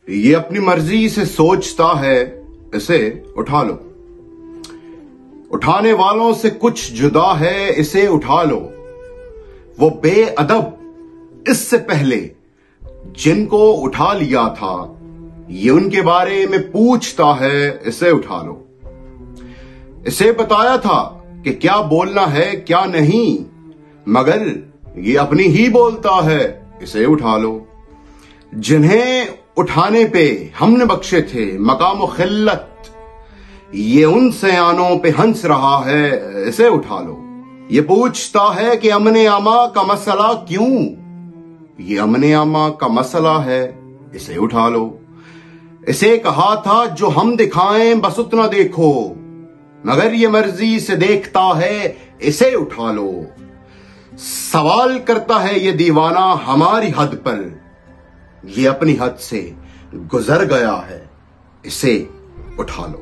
یہ اپنی مرضی سے سوچتا ہے، اسے اٹھا لو۔ اٹھانے والوں سے کچھ جدا ہے، اسے اٹھا لو۔ وہ بے ادب اس سے پہلے جن کو اٹھا لیا تھا، یہ ان کے بارے میں پوچھتا ہے، اسے اٹھا لو۔ اسے بتایا تھا کہ کیا بولنا ہے کیا نہیں، مگر یہ اپنی ہی بولتا ہے، اسے اٹھا لو۔ جنہیں اٹھانے پہ ہم نے بخشے تھے مقام و خلت، یہ ان سیانوں پہ ہنس رہا ہے، اسے اٹھا لو۔ یہ پوچھتا ہے کہ امن اما کا مسئلہ کیوں، یہ امن اما کا مسئلہ ہے، اسے اٹھا لو۔ اسے کہا تھا جو ہم دکھائیں بس اتنا دیکھو، مگر یہ مرضی سے دیکھتا ہے، اسے اٹھا لو۔ سوال کرتا ہے یہ دیوانہ ہماری حد پر، یہ اپنی حد سے گزر گیا ہے، اسے اٹھا لو۔